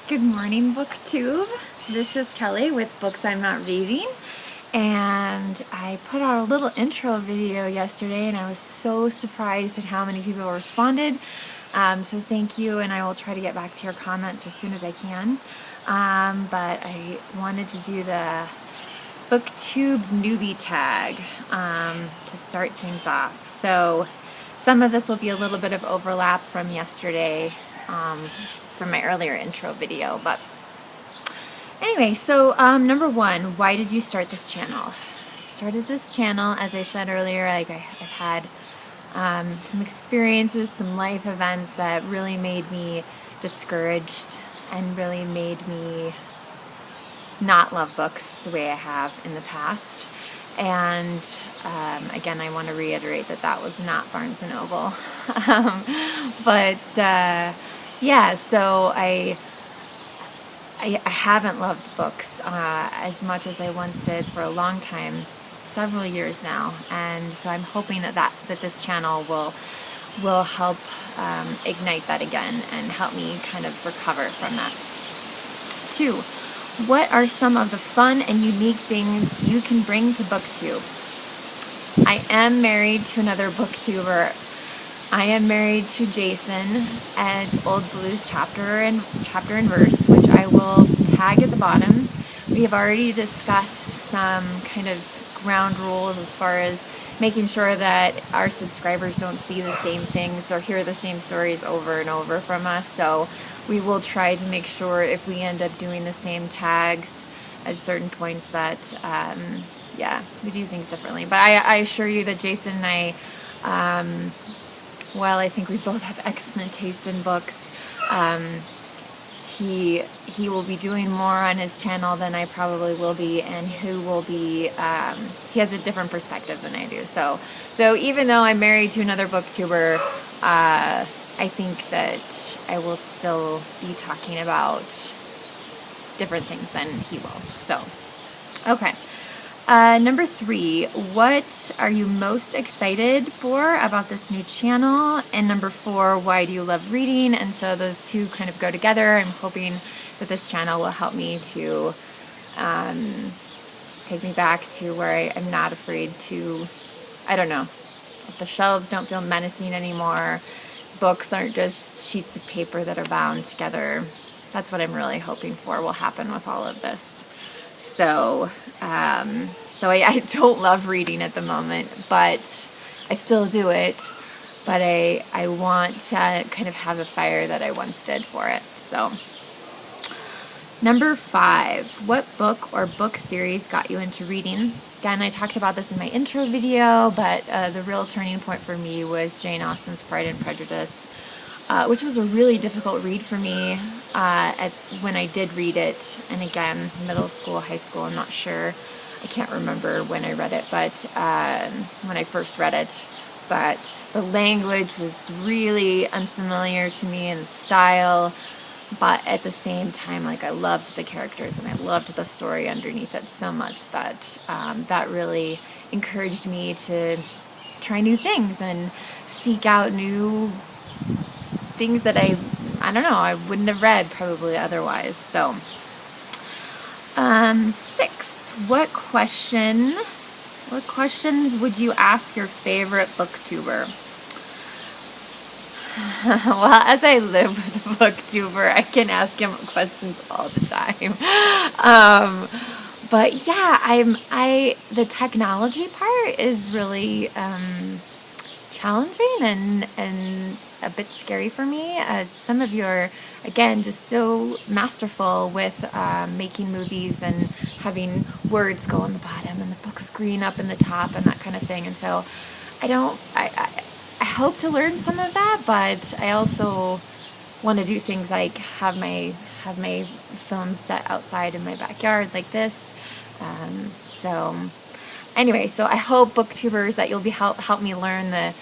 Good morning, Booktube. This is Kelly with Books I'm Not Reading, and I put out a little intro video yesterday, and I was so surprised at how many people responded. So thank you, and I will try to get back to your comments as soon as I can. But I wanted to do the Booktube Newbie tag to start things off. So some of this will be a little bit of overlap from yesterday, from my earlier intro video. But anyway, so number one, why did you start this channel? I started this channel, as I said earlier, I've had some experiences, some life events that really made me discouraged and really made me not love books the way I have in the past. And again, I want to reiterate that that was not Barnes & Noble. Yeah, so I haven't loved books as much as I once did for a long time, several years now, and so I'm hoping that this channel will help ignite that again and help me kind of recover from that. 2, what are some of the fun and unique things you can bring to Booktube? I am married to another Booktuber. I am married to Jason at Old Blues Chapter and Verse, which I will tag at the bottom. We have already discussed some kind of ground rules as far as making sure that our subscribers don't see the same things or hear the same stories over and over from us. So we will try to make sure, if we end up doing the same tags at certain points, that yeah, we do things differently. But I assure you that Jason and I, while I think we both have excellent taste in books, he will be doing more on his channel than I probably will be, and he will be he has a different perspective than I do. So even though I'm married to another Booktuber, I think that I will still be talking about different things than he will. So okay. Number 3, what are you most excited for about this new channel? And number 4, why do you love reading? And so those two kind of go together. I'm hoping that this channel will help me to take me back to where I'm not afraid to, I don't know, the shelves don't feel menacing anymore. Books aren't just sheets of paper that are bound together. That's what I'm really hoping for will happen with all of this. So I don't love reading at the moment, but I still do it. But I want to kind of have a fire that I once did for it. So number 5, what book or book series got you into reading? Again, I talked about this in my intro video, but the real turning point for me was Jane Austen's Pride and Prejudice, which was a really difficult read for me when I did read it. And again, middle school, high school, I'm not sure. I can't remember when I read it, but when I first read it. But the language was really unfamiliar to me, and the style. But at the same time, like, I loved the characters and I loved the story underneath it so much that that really encouraged me to try new things and seek out new things that I don't know, I wouldn't have read probably otherwise. So 6, what questions would you ask your favorite Booktuber? Well, as I live with a Booktuber, I can ask him questions all the time. But yeah, the technology part is really challenging and a bit scary for me. Some of you are, again, just so masterful with making movies and having words go on the bottom and the book screen up in the top and that kind of thing. And so I hope to learn some of that, but I also want to do things like have my film set outside in my backyard like this. So anyway, so I hope Booktubers that you'll be help me learn the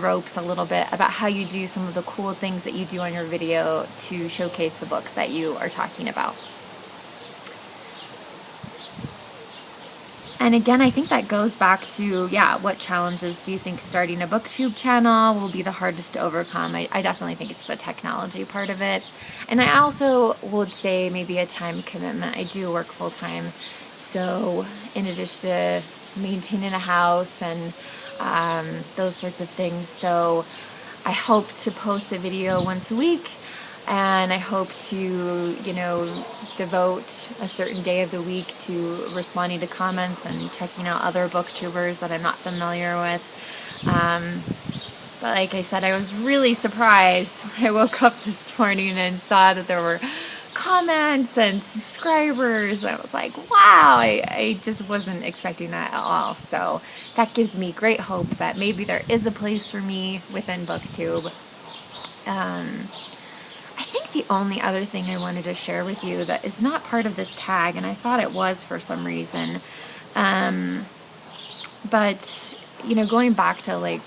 ropes a little bit about how you do some of the cool things that you do on your video to showcase the books that you are talking about. And again, I think that goes back to, what challenges do you think starting a booktube channel will be the hardest to overcome? I definitely think it's the technology part of it. And I also would say maybe a time commitment. I do work full time. So in addition to maintaining a house and those sorts of things. So I hope to post a video once a week. And I hope to, devote a certain day of the week to responding to comments and checking out other booktubers that I'm not familiar with. But like I said, I was really surprised when I woke up this morning and saw that there were comments and subscribers. I was like, wow, I just wasn't expecting that at all. So that gives me great hope that maybe there is a place for me within Booktube. I think the only other thing I wanted to share with you that is not part of this tag, and I thought it was for some reason, but, going back to like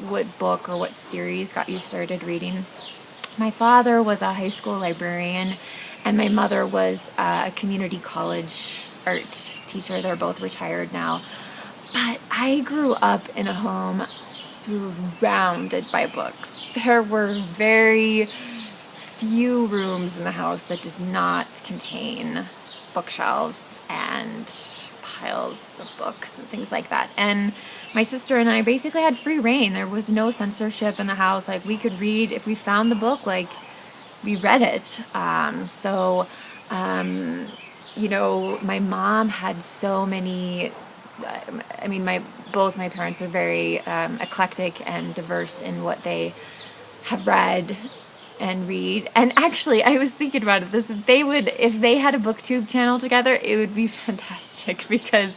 what book or what series got you started reading, my father was a high school librarian, and my mother was a community college art teacher. They're both retired now. But I grew up in a home surrounded by books. There were very few rooms in the house that did not contain bookshelves and piles of books and things like that. And my sister and I basically had free reign. There was no censorship in the house. Like, we could read, if we found the book, like, we read it. My mom had so many, both my parents are very eclectic and diverse in what they have read and read. And actually, I was thinking about it, if they had a booktube channel together, it would be fantastic, because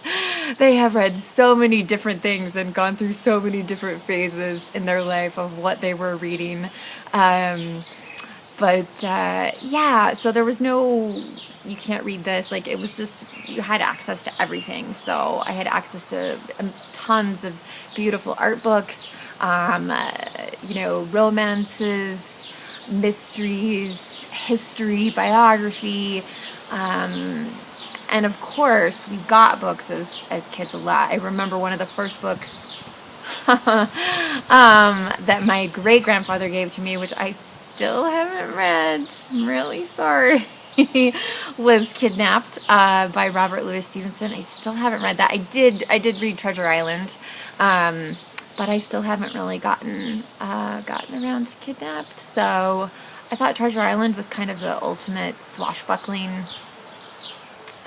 they have read so many different things and gone through so many different phases in their life of what they were reading. So there was no, you can't read this. Like, it was just, you had access to everything. So I had access to tons of beautiful art books, romances, mysteries, history, biography, and of course we got books as kids a lot. I remember one of the first books that my great grandfather gave to me, which I still haven't read, I'm really sorry, was Kidnapped by Robert Louis Stevenson. I still haven't read that. I did read Treasure Island, but I still haven't really gotten around to Kidnapped. So I thought Treasure Island was kind of the ultimate swashbuckling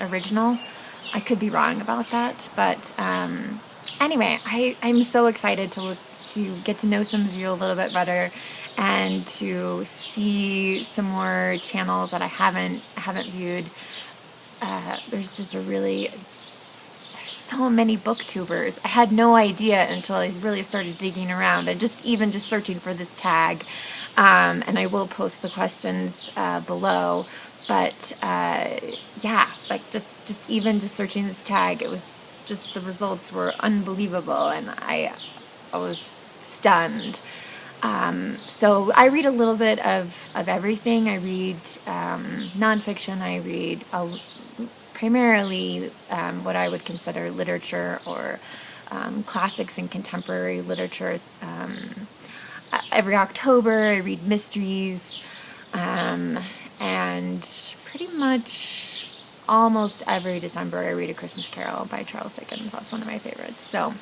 original. I could be wrong about that, but anyway, I'm so excited to get to know some of you a little bit better, and to see some more channels that I haven't viewed. There's so many booktubers. I had no idea until I really started digging around, and just searching for this tag. And I will post the questions below. But just searching this tag, it was just, the results were unbelievable, and I was stunned. So I read a little bit of everything. I read nonfiction. I read primarily what I would consider literature, or classics and contemporary literature. Every October I read mysteries, and pretty much almost every December I read A Christmas Carol by Charles Dickens. That's one of my favorites. So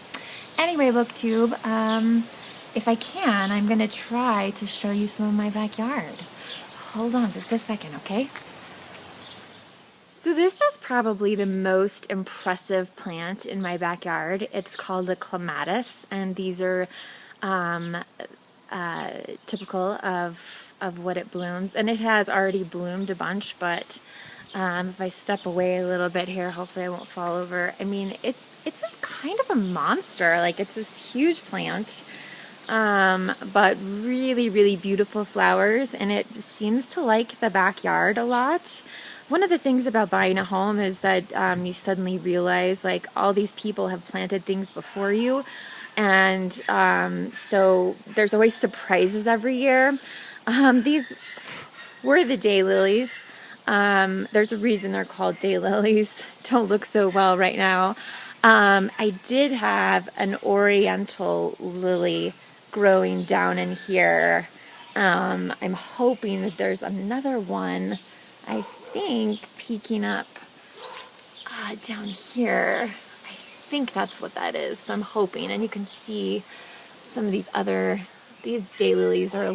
anyway, Booktube, if I can, I'm going to try to show you some of my backyard. Hold on just a second, okay? So this is probably the most impressive plant in my backyard. It's called the clematis, and these are typical of what it blooms. And it has already bloomed a bunch, but if I step away a little bit here, hopefully I won't fall over. I mean, it's a kind of a monster. Like, it's this huge plant, but really, really beautiful flowers, and it seems to like the backyard a lot. One of the things about buying a home is that you suddenly realize, like, all these people have planted things before you, and so there's always surprises every year. These were the daylilies. There's a reason they're called daylilies. Don't look so well right now. I did have an oriental lily growing down in here. I'm hoping that there's another one, I think, peeking up down here. I think that's what that is. So I'm hoping, and you can see some of these daylilies are a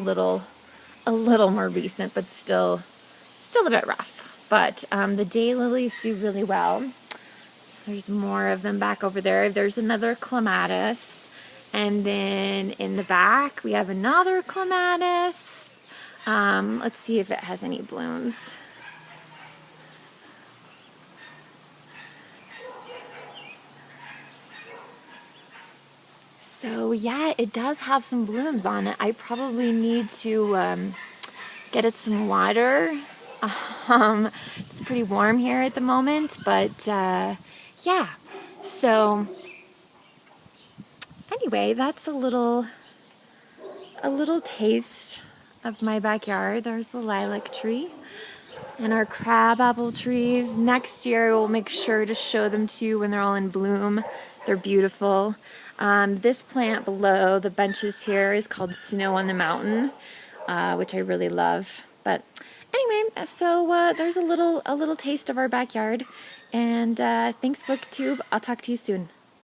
little more recent, but still a bit rough. But the daylilies do really well. There's more of them back over there. There's another clematis. And then in the back, we have another clematis. Let's see if it has any blooms. So yeah, it does have some blooms on it. I probably need to get it some water. It's pretty warm here at the moment, but yeah. So anyway, that's a little taste of my backyard. There's the lilac tree and our crabapple trees. Next year we'll make sure to show them to you when they're all in bloom. They're beautiful. This plant below the benches here is called Snow on the Mountain, which I really love. But anyway, so there's a little taste of our backyard. And thanks, Booktube. I'll talk to you soon.